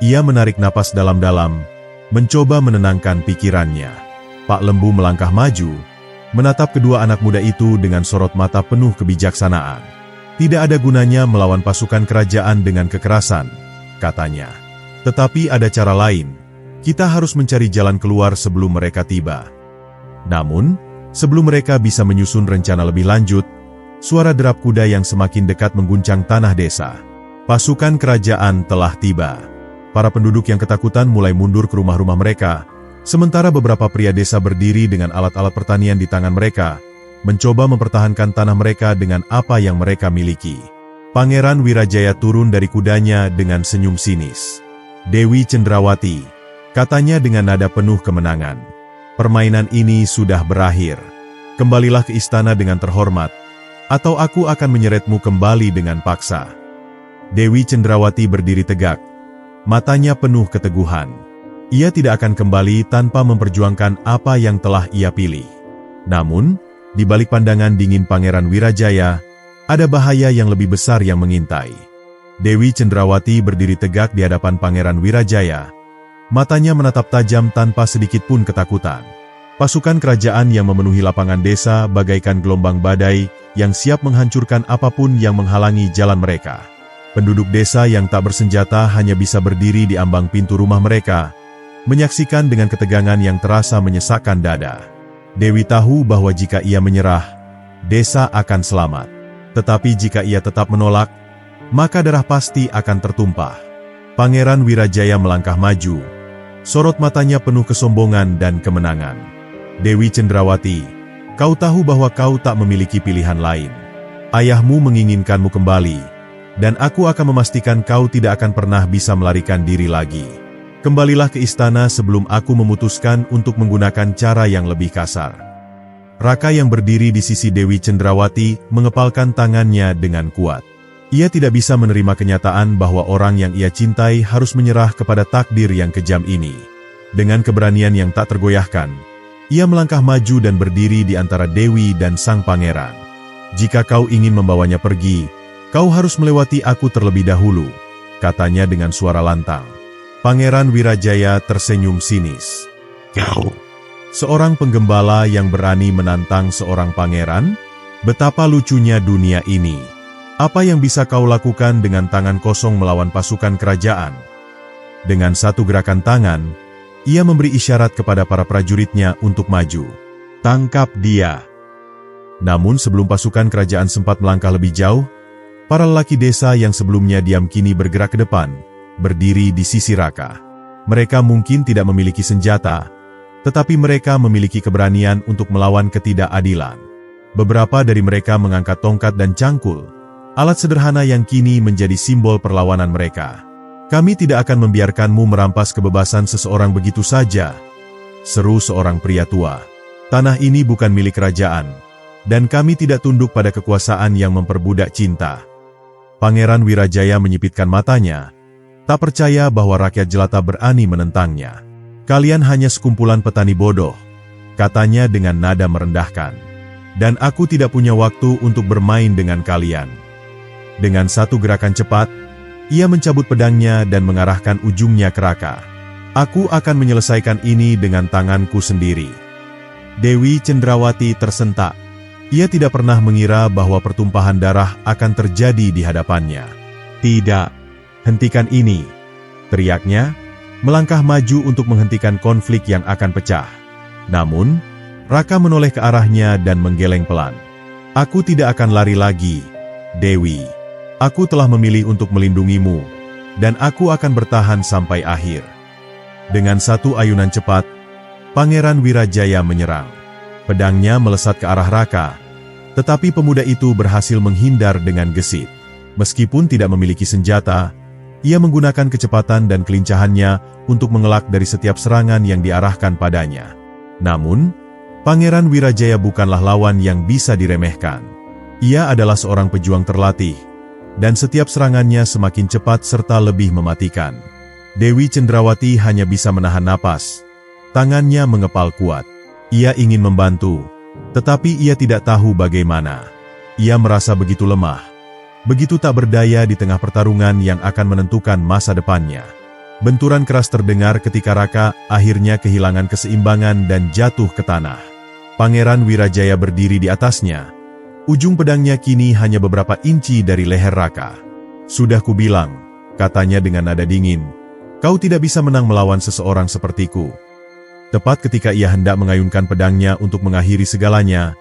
Ia menarik napas dalam-dalam, mencoba menenangkan pikirannya. Pak Lembu melangkah maju, menatap kedua anak muda itu dengan sorot mata penuh kebijaksanaan. Tidak ada gunanya melawan pasukan kerajaan dengan kekerasan, katanya. Tetapi ada cara lain, kita harus mencari jalan keluar sebelum mereka tiba. Namun, sebelum mereka bisa menyusun rencana lebih lanjut, suara derap kuda yang semakin dekat mengguncang tanah desa. Pasukan kerajaan telah tiba. Para penduduk yang ketakutan mulai mundur ke rumah-rumah mereka, sementara beberapa pria desa berdiri dengan alat-alat pertanian di tangan mereka, mencoba mempertahankan tanah mereka dengan apa yang mereka miliki. Pangeran Wirajaya turun dari kudanya dengan senyum sinis. Dewi Cendrawati, katanya dengan nada penuh kemenangan. Permainan ini sudah berakhir. Kembalilah ke istana dengan terhormat, atau aku akan menyeretmu kembali dengan paksa. Dewi Cendrawati berdiri tegak. Matanya penuh keteguhan. Ia tidak akan kembali tanpa memperjuangkan apa yang telah ia pilih. Namun, di balik pandangan dingin Pangeran Wirajaya, ada bahaya yang lebih besar yang mengintai. Dewi Cendrawati berdiri tegak di hadapan Pangeran Wirajaya. Matanya menatap tajam tanpa sedikit pun ketakutan. Pasukan kerajaan yang memenuhi lapangan desa bagaikan gelombang badai yang siap menghancurkan apapun yang menghalangi jalan mereka. Penduduk desa yang tak bersenjata hanya bisa berdiri di ambang pintu rumah mereka, menyaksikan dengan ketegangan yang terasa menyesakkan dada. Dewi tahu bahwa jika ia menyerah, desa akan selamat. Tetapi jika ia tetap menolak, maka darah pasti akan tertumpah. Pangeran Wirajaya melangkah maju, sorot matanya penuh kesombongan dan kemenangan. Dewi Cendrawati, kau tahu bahwa kau tak memiliki pilihan lain. Ayahmu menginginkanmu kembali, dan aku akan memastikan kau tidak akan pernah bisa melarikan diri lagi. Kembalilah ke istana sebelum aku memutuskan untuk menggunakan cara yang lebih kasar. Raka yang berdiri di sisi Dewi Cendrawati mengepalkan tangannya dengan kuat. Ia tidak bisa menerima kenyataan bahwa orang yang ia cintai harus menyerah kepada takdir yang kejam ini. Dengan keberanian yang tak tergoyahkan, ia melangkah maju dan berdiri di antara Dewi dan sang pangeran. Jika kau ingin membawanya pergi, kau harus melewati aku terlebih dahulu, katanya dengan suara lantang. Pangeran Wirajaya tersenyum sinis. Kau, seorang penggembala yang berani menantang seorang pangeran? Betapa lucunya dunia ini. Apa yang bisa kau lakukan dengan tangan kosong melawan pasukan kerajaan? Dengan satu gerakan tangan, ia memberi isyarat kepada para prajuritnya untuk maju. Tangkap dia! Namun sebelum pasukan kerajaan sempat melangkah lebih jauh, para lelaki desa yang sebelumnya diam kini bergerak ke depan, berdiri di sisi Raka. Mereka mungkin tidak memiliki senjata, tetapi mereka memiliki keberanian untuk melawan ketidakadilan. Beberapa dari mereka mengangkat tongkat dan cangkul, alat sederhana yang kini menjadi simbol perlawanan mereka. Kami tidak akan membiarkanmu merampas kebebasan seseorang begitu saja, seru seorang pria tua. Tanah ini bukan milik kerajaan, dan kami tidak tunduk pada kekuasaan yang memperbudak cinta. Pangeran Wirajaya menyipitkan matanya, tak percaya bahwa rakyat jelata berani menentangnya. Kalian hanya sekumpulan petani bodoh, katanya dengan nada merendahkan. Dan aku tidak punya waktu untuk bermain dengan kalian. Dengan satu gerakan cepat, ia mencabut pedangnya dan mengarahkan ujungnya ke Raka. Aku akan menyelesaikan ini dengan tanganku sendiri. Dewi Cendrawati tersentak. Ia tidak pernah mengira bahwa pertumpahan darah akan terjadi di hadapannya. Tidak, hentikan ini, teriaknya, melangkah maju untuk menghentikan konflik yang akan pecah. Namun, Raka menoleh ke arahnya dan menggeleng pelan. Aku tidak akan lari lagi, Dewi. Aku telah memilih untuk melindungimu, dan aku akan bertahan sampai akhir. Dengan satu ayunan cepat, Pangeran Wirajaya menyerang. Pedangnya melesat ke arah Raka, tetapi pemuda itu berhasil menghindar dengan gesit. Meskipun tidak memiliki senjata, ia menggunakan kecepatan dan kelincahannya untuk mengelak dari setiap serangan yang diarahkan padanya. Namun, Pangeran Wirajaya bukanlah lawan yang bisa diremehkan. Ia adalah seorang pejuang terlatih, dan setiap serangannya semakin cepat serta lebih mematikan. Dewi Cendrawati hanya bisa menahan napas. Tangannya mengepal kuat. Ia ingin membantu, tetapi ia tidak tahu bagaimana. Ia merasa begitu lemah, begitu tak berdaya di tengah pertarungan yang akan menentukan masa depannya. Benturan keras terdengar ketika Raka akhirnya kehilangan keseimbangan dan jatuh ke tanah. Pangeran Wirajaya berdiri di atasnya. Ujung pedangnya kini hanya beberapa inci dari leher Raka. Sudah kubilang, katanya dengan nada dingin, kau tidak bisa menang melawan seseorang sepertiku. Tepat ketika ia hendak mengayunkan pedangnya untuk mengakhiri segalanya,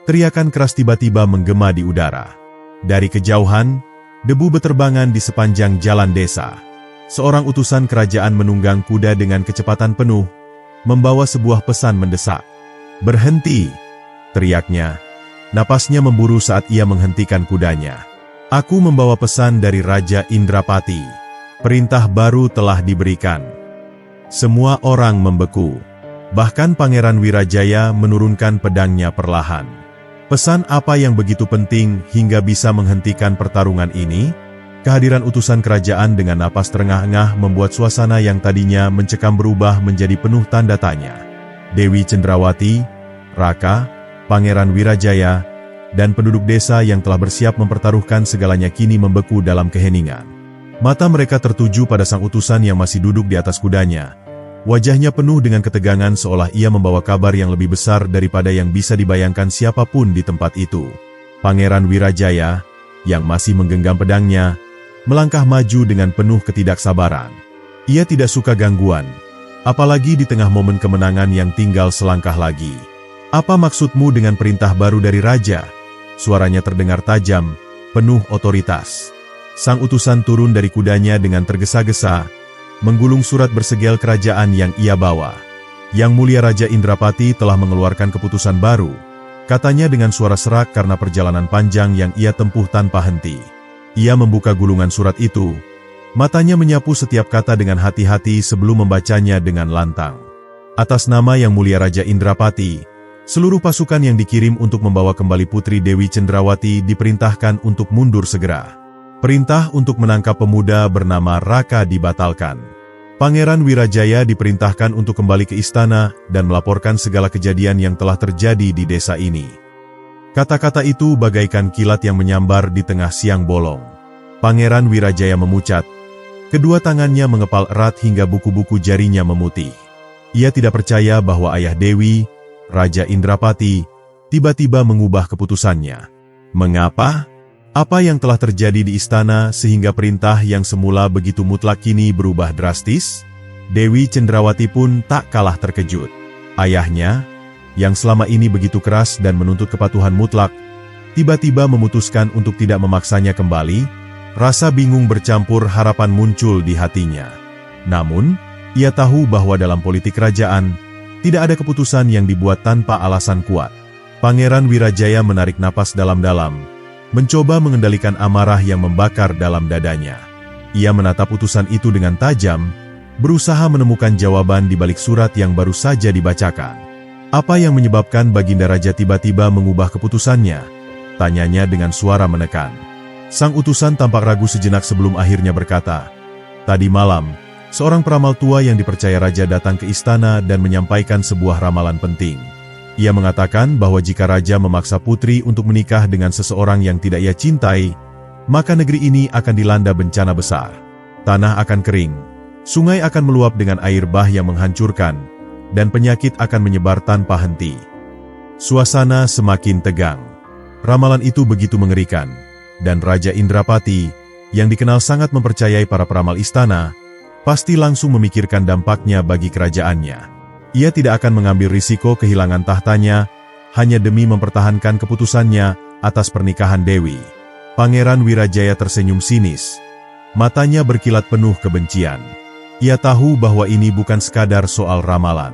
teriakan keras tiba-tiba menggema di udara. Dari kejauhan, debu beterbangan di sepanjang jalan desa. Seorang utusan kerajaan menunggang kuda dengan kecepatan penuh, membawa sebuah pesan mendesak. Berhenti, teriaknya. Napasnya memburu saat ia menghentikan kudanya. Aku membawa pesan dari Raja Indrapati. Perintah baru telah diberikan. Semua orang membeku. Bahkan Pangeran Wirajaya menurunkan pedangnya perlahan. Pesan apa yang begitu penting hingga bisa menghentikan pertarungan ini? Kehadiran utusan kerajaan dengan napas terengah-engah membuat suasana yang tadinya mencekam berubah menjadi penuh tanda tanya. Dewi Cendrawati, Raka, Pangeran Wirajaya, dan penduduk desa yang telah bersiap mempertaruhkan segalanya kini membeku dalam keheningan. Mata mereka tertuju pada sang utusan yang masih duduk di atas kudanya. Wajahnya penuh dengan ketegangan seolah ia membawa kabar yang lebih besar daripada yang bisa dibayangkan siapapun di tempat itu. Pangeran Wirajaya, yang masih menggenggam pedangnya, melangkah maju dengan penuh ketidaksabaran. Ia tidak suka gangguan, apalagi di tengah momen kemenangan yang tinggal selangkah lagi. Apa maksudmu dengan perintah baru dari Raja? Suaranya terdengar tajam, penuh otoritas. Sang utusan turun dari kudanya dengan tergesa-gesa, menggulung surat bersegel kerajaan yang ia bawa. Yang Mulia Raja Indrapati telah mengeluarkan keputusan baru, katanya dengan suara serak karena perjalanan panjang yang ia tempuh tanpa henti. Ia membuka gulungan surat itu, matanya menyapu setiap kata dengan hati-hati sebelum membacanya dengan lantang. Atas nama Yang Mulia Raja Indrapati, seluruh pasukan yang dikirim untuk membawa kembali Putri Dewi Cendrawati diperintahkan untuk mundur segera. Perintah untuk menangkap pemuda bernama Raka dibatalkan. Pangeran Wirajaya diperintahkan untuk kembali ke istana dan melaporkan segala kejadian yang telah terjadi di desa ini. Kata-kata itu bagaikan kilat yang menyambar di tengah siang bolong. Pangeran Wirajaya memucat. Kedua tangannya mengepal erat hingga buku-buku jarinya memutih. Ia tidak percaya bahwa ayah Dewi, Raja Indrapati, tiba-tiba mengubah keputusannya. Mengapa? Apa yang telah terjadi di istana sehingga perintah yang semula begitu mutlak kini berubah drastis? Dewi Cendrawati pun tak kalah terkejut. Ayahnya, yang selama ini begitu keras dan menuntut kepatuhan mutlak, tiba-tiba memutuskan untuk tidak memaksanya kembali. Rasa bingung bercampur harapan muncul di hatinya. Namun, ia tahu bahwa dalam politik kerajaan, tidak ada keputusan yang dibuat tanpa alasan kuat. Pangeran Wirajaya menarik napas dalam-dalam, mencoba mengendalikan amarah yang membakar dalam dadanya. Ia menatap utusan itu dengan tajam, berusaha menemukan jawaban di balik surat yang baru saja dibacakan. Apa yang menyebabkan Baginda Raja tiba-tiba mengubah keputusannya? Tanyanya dengan suara menekan. Sang utusan tampak ragu sejenak sebelum akhirnya berkata, "Tadi malam, seorang peramal tua yang dipercaya raja datang ke istana dan menyampaikan sebuah ramalan penting. Ia mengatakan bahwa jika raja memaksa putri untuk menikah dengan seseorang yang tidak ia cintai, maka negeri ini akan dilanda bencana besar. Tanah akan kering, sungai akan meluap dengan air bah yang menghancurkan, dan penyakit akan menyebar tanpa henti." Suasana semakin tegang. Ramalan itu begitu mengerikan, dan Raja Indrapati, yang dikenal sangat mempercayai para peramal istana, pasti langsung memikirkan dampaknya bagi kerajaannya. Ia tidak akan mengambil risiko kehilangan tahtanya, hanya demi mempertahankan keputusannya atas pernikahan Dewi. Pangeran Wirajaya tersenyum sinis. Matanya berkilat penuh kebencian. Ia tahu bahwa ini bukan sekadar soal ramalan.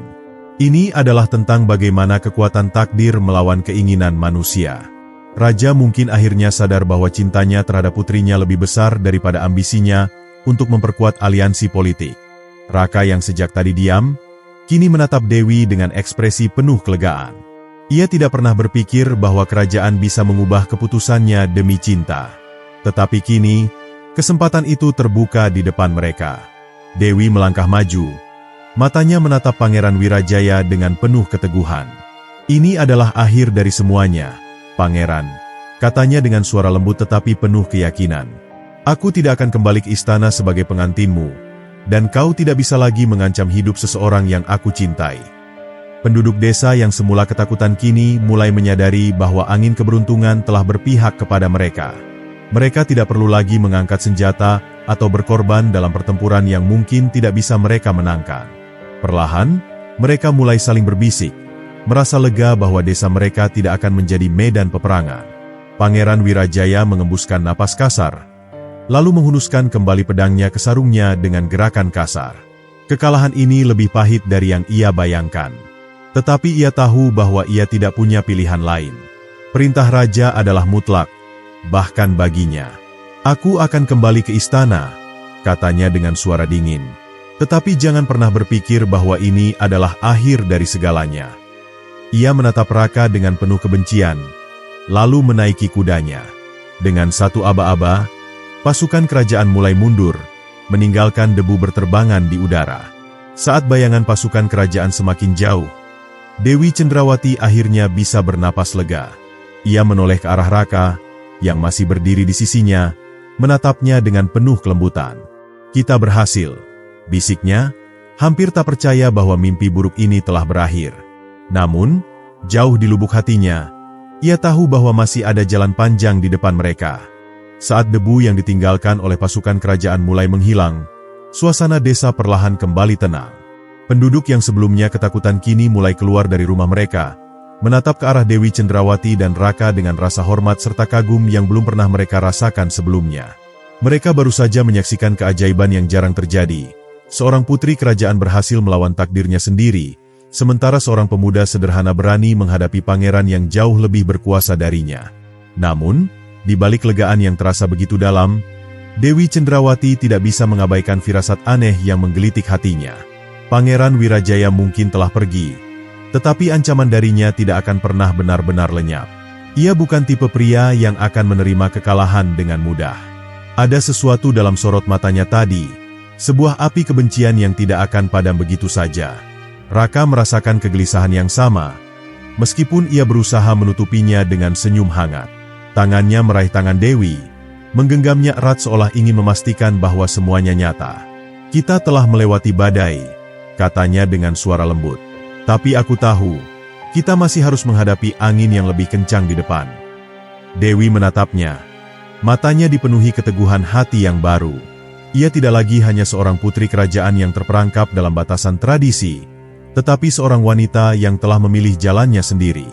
Ini adalah tentang bagaimana kekuatan takdir melawan keinginan manusia. Raja mungkin akhirnya sadar bahwa cintanya terhadap putrinya lebih besar daripada ambisinya untuk memperkuat aliansi politik. Raka yang sejak tadi diam, kini menatap Dewi dengan ekspresi penuh kelegaan. Ia tidak pernah berpikir bahwa kerajaan bisa mengubah keputusannya demi cinta. Tetapi kini, kesempatan itu terbuka di depan mereka. Dewi melangkah maju. Matanya menatap Pangeran Wirajaya dengan penuh keteguhan. "Ini adalah akhir dari semuanya, Pangeran," katanya dengan suara lembut tetapi penuh keyakinan. "Aku tidak akan kembali ke istana sebagai pengantinmu, dan kau tidak bisa lagi mengancam hidup seseorang yang aku cintai." Penduduk desa yang semula ketakutan kini mulai menyadari bahwa angin keberuntungan telah berpihak kepada mereka. Mereka tidak perlu lagi mengangkat senjata atau berkorban dalam pertempuran yang mungkin tidak bisa mereka menangkan. Perlahan, mereka mulai saling berbisik, merasa lega bahwa desa mereka tidak akan menjadi medan peperangan. Pangeran Wirajaya mengembuskan napas kasar, lalu menghunuskan kembali pedangnya ke sarungnya dengan gerakan kasar. Kekalahan ini lebih pahit dari yang ia bayangkan. Tetapi ia tahu bahwa ia tidak punya pilihan lain. Perintah raja adalah mutlak, bahkan baginya. "Aku akan kembali ke istana," katanya dengan suara dingin. "Tetapi jangan pernah berpikir bahwa ini adalah akhir dari segalanya." Ia menatap Raka dengan penuh kebencian, lalu menaiki kudanya. Dengan satu aba-aba, pasukan kerajaan mulai mundur, meninggalkan debu berterbangan di udara. Saat bayangan pasukan kerajaan semakin jauh, Dewi Cendrawati akhirnya bisa bernapas lega. Ia menoleh ke arah Raka, yang masih berdiri di sisinya, menatapnya dengan penuh kelembutan. "Kita berhasil," bisiknya, hampir tak percaya bahwa mimpi buruk ini telah berakhir. Namun, jauh di lubuk hatinya, ia tahu bahwa masih ada jalan panjang di depan mereka. Saat debu yang ditinggalkan oleh pasukan kerajaan mulai menghilang, suasana desa perlahan kembali tenang. Penduduk yang sebelumnya ketakutan kini mulai keluar dari rumah mereka, menatap ke arah Dewi Cendrawati dan Raka dengan rasa hormat serta kagum yang belum pernah mereka rasakan sebelumnya. Mereka baru saja menyaksikan keajaiban yang jarang terjadi. Seorang putri kerajaan berhasil melawan takdirnya sendiri, sementara seorang pemuda sederhana berani menghadapi pangeran yang jauh lebih berkuasa darinya. Namun, di balik kelegaan yang terasa begitu dalam, Dewi Cendrawati tidak bisa mengabaikan firasat aneh yang menggelitik hatinya. Pangeran Wirajaya mungkin telah pergi, tetapi ancaman darinya tidak akan pernah benar-benar lenyap. Ia bukan tipe pria yang akan menerima kekalahan dengan mudah. Ada sesuatu dalam sorot matanya tadi, sebuah api kebencian yang tidak akan padam begitu saja. Raka merasakan kegelisahan yang sama, meskipun ia berusaha menutupinya dengan senyum hangat. Tangannya meraih tangan Dewi, menggenggamnya erat seolah ingin memastikan bahwa semuanya nyata. "Kita telah melewati badai," katanya dengan suara lembut. "Tapi aku tahu, kita masih harus menghadapi angin yang lebih kencang di depan." Dewi menatapnya. Matanya dipenuhi keteguhan hati yang baru. Ia tidak lagi hanya seorang putri kerajaan yang terperangkap dalam batasan tradisi, tetapi seorang wanita yang telah memilih jalannya sendiri.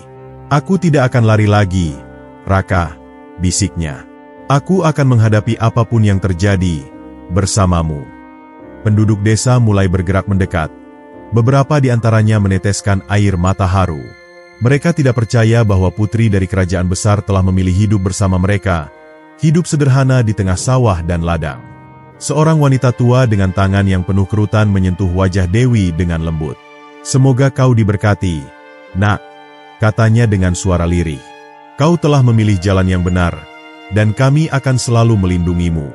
"Aku tidak akan lari lagi, Raka," bisiknya. "Aku akan menghadapi apapun yang terjadi bersamamu." Penduduk desa mulai bergerak mendekat. Beberapa di antaranya meneteskan air mata haru. Mereka tidak percaya bahwa putri dari kerajaan besar telah memilih hidup bersama mereka, hidup sederhana di tengah sawah dan ladang. Seorang wanita tua dengan tangan yang penuh kerutan menyentuh wajah Dewi dengan lembut. "Semoga kau diberkati, Nak," katanya dengan suara lirih. "Kau telah memilih jalan yang benar, dan kami akan selalu melindungimu."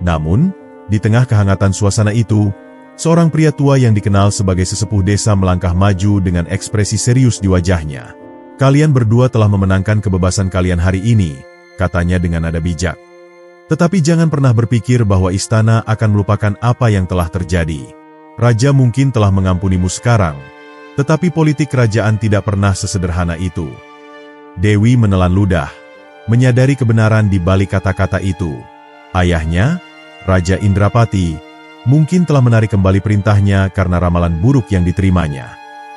Namun, di tengah kehangatan suasana itu, seorang pria tua yang dikenal sebagai sesepuh desa melangkah maju dengan ekspresi serius di wajahnya. "Kalian berdua telah memenangkan kebebasan kalian hari ini," katanya dengan nada bijak. "Tetapi jangan pernah berpikir bahwa istana akan melupakan apa yang telah terjadi. Raja mungkin telah mengampunimu sekarang, tetapi politik kerajaan tidak pernah sesederhana itu." Dewi menelan ludah, menyadari kebenaran di balik kata-kata itu. Ayahnya, Raja Indrapati, mungkin telah menarik kembali perintahnya karena ramalan buruk yang diterimanya.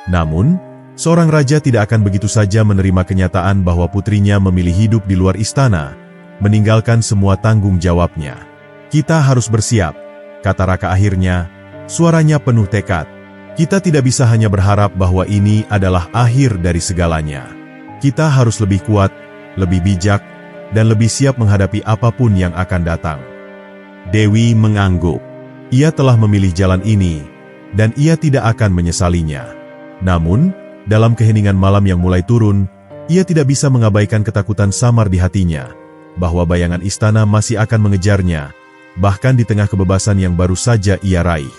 Namun, seorang raja tidak akan begitu saja menerima kenyataan bahwa putrinya memilih hidup di luar istana, meninggalkan semua tanggung jawabnya. "Kita harus bersiap," kata Raka akhirnya, suaranya penuh tekad. "Kita tidak bisa hanya berharap bahwa ini adalah akhir dari segalanya. Kita harus lebih kuat, lebih bijak, dan lebih siap menghadapi apapun yang akan datang." Dewi mengangguk. Ia telah memilih jalan ini, dan ia tidak akan menyesalinya. Namun, dalam keheningan malam yang mulai turun, ia tidak bisa mengabaikan ketakutan samar di hatinya, bahwa bayangan istana masih akan mengejarnya, bahkan di tengah kebebasan yang baru saja ia raih.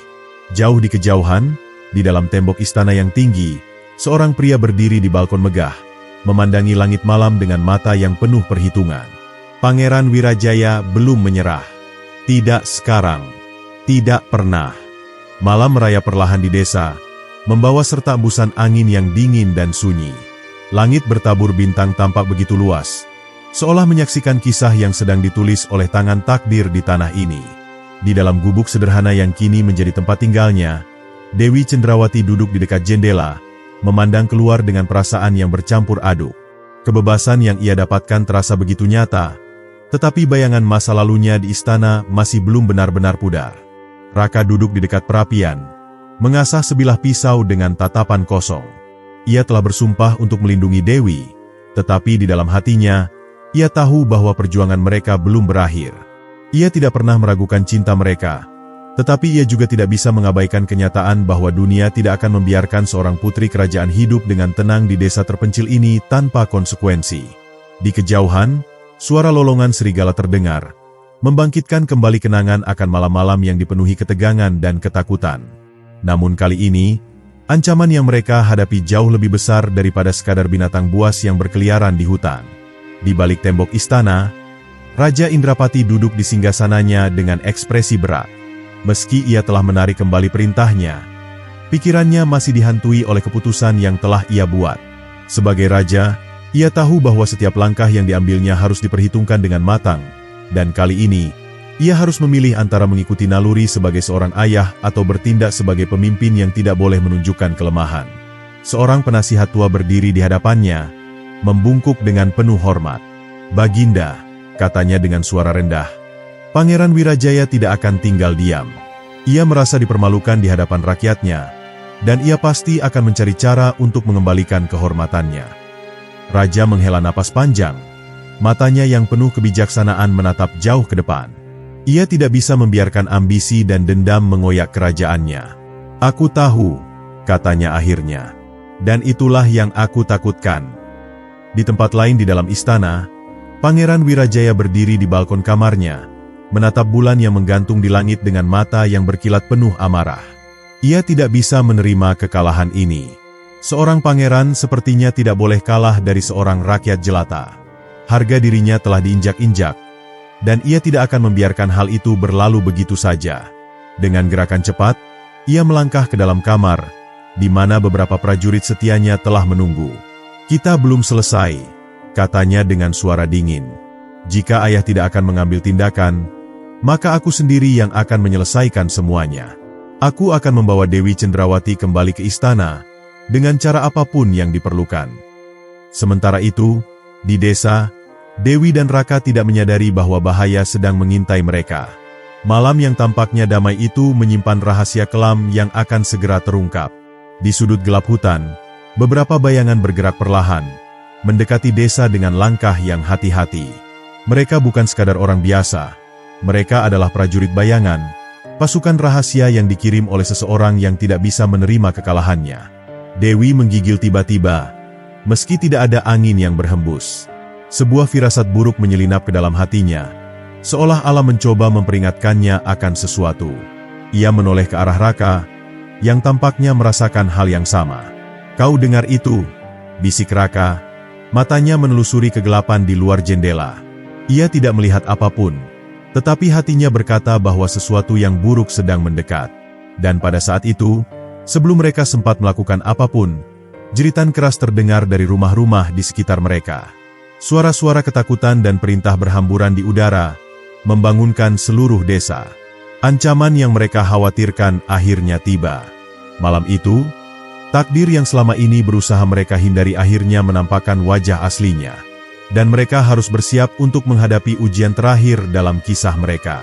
Jauh di kejauhan, di dalam tembok istana yang tinggi, seorang pria berdiri di balkon megah, memandangi langit malam dengan mata yang penuh perhitungan. Pangeran Wirajaya belum menyerah. Tidak sekarang. Tidak pernah. Malam merayap perlahan di desa, membawa serta embusan angin yang dingin dan sunyi. Langit bertabur bintang tampak begitu luas, seolah menyaksikan kisah yang sedang ditulis oleh tangan takdir di tanah ini. Di dalam gubuk sederhana yang kini menjadi tempat tinggalnya, Dewi Cendrawati duduk di dekat jendela, memandang keluar dengan perasaan yang bercampur aduk. Kebebasan yang ia dapatkan terasa begitu nyata, tetapi bayangan masa lalunya di istana masih belum benar-benar pudar. Raka duduk di dekat perapian, mengasah sebilah pisau dengan tatapan kosong. Ia telah bersumpah untuk melindungi Dewi, tetapi di dalam hatinya, ia tahu bahwa perjuangan mereka belum berakhir. Ia tidak pernah meragukan cinta mereka, tetapi ia juga tidak bisa mengabaikan kenyataan bahwa dunia tidak akan membiarkan seorang putri kerajaan hidup dengan tenang di desa terpencil ini tanpa konsekuensi. Di kejauhan, suara lolongan serigala terdengar, membangkitkan kembali kenangan akan malam-malam yang dipenuhi ketegangan dan ketakutan. Namun kali ini, ancaman yang mereka hadapi jauh lebih besar daripada sekadar binatang buas yang berkeliaran di hutan. Di balik tembok istana, Raja Indrapati duduk di singgasananya dengan ekspresi berat. Meski ia telah menarik kembali perintahnya, pikirannya masih dihantui oleh keputusan yang telah ia buat. Sebagai raja, ia tahu bahwa setiap langkah yang diambilnya harus diperhitungkan dengan matang, dan kali ini, ia harus memilih antara mengikuti naluri sebagai seorang ayah atau bertindak sebagai pemimpin yang tidak boleh menunjukkan kelemahan. Seorang penasihat tua berdiri di hadapannya, membungkuk dengan penuh hormat. "Baginda," katanya dengan suara rendah, "Pangeran Wirajaya tidak akan tinggal diam. Ia merasa dipermalukan di hadapan rakyatnya, dan ia pasti akan mencari cara untuk mengembalikan kehormatannya." Raja menghela napas panjang, matanya yang penuh kebijaksanaan menatap jauh ke depan. Ia tidak bisa membiarkan ambisi dan dendam mengoyak kerajaannya. "Aku tahu," katanya akhirnya, "dan itulah yang aku takutkan." Di tempat lain di dalam istana, Pangeran Wirajaya berdiri di balkon kamarnya, menatap bulan yang menggantung di langit dengan mata yang berkilat penuh amarah. Ia tidak bisa menerima kekalahan ini. Seorang pangeran sepertinya tidak boleh kalah dari seorang rakyat jelata. Harga dirinya telah diinjak-injak, dan ia tidak akan membiarkan hal itu berlalu begitu saja. Dengan gerakan cepat, ia melangkah ke dalam kamar, di mana beberapa prajurit setianya telah menunggu. "Kita belum selesai," katanya dengan suara dingin. Jika ayah tidak akan mengambil tindakan, maka aku sendiri yang akan menyelesaikan semuanya. Aku akan membawa Dewi Cendrawati kembali ke istana, dengan cara apapun yang diperlukan. Sementara itu, di desa, Dewi dan Raka tidak menyadari bahwa bahaya sedang mengintai mereka. Malam yang tampaknya damai itu menyimpan rahasia kelam yang akan segera terungkap. Di sudut gelap hutan, beberapa bayangan bergerak perlahan, mendekati desa dengan langkah yang hati-hati. Mereka bukan sekadar orang biasa, mereka adalah prajurit bayangan, pasukan rahasia yang dikirim oleh seseorang yang tidak bisa menerima kekalahannya. Dewi menggigil tiba-tiba, meski tidak ada angin yang berhembus. Sebuah firasat buruk menyelinap ke dalam hatinya, seolah Allah mencoba memperingatkannya akan sesuatu. Ia menoleh ke arah Raka, yang tampaknya merasakan hal yang sama. "Kau dengar itu?" bisik Raka, matanya menelusuri kegelapan di luar jendela. Ia tidak melihat apapun, tetapi hatinya berkata bahwa sesuatu yang buruk sedang mendekat. Dan pada saat itu, sebelum mereka sempat melakukan apapun, jeritan keras terdengar dari rumah-rumah di sekitar mereka. Suara-suara ketakutan dan perintah berhamburan di udara, membangunkan seluruh desa. Ancaman yang mereka khawatirkan akhirnya tiba. Malam itu, takdir yang selama ini berusaha mereka hindari akhirnya menampakkan wajah aslinya. Dan mereka harus bersiap untuk menghadapi ujian terakhir dalam kisah mereka.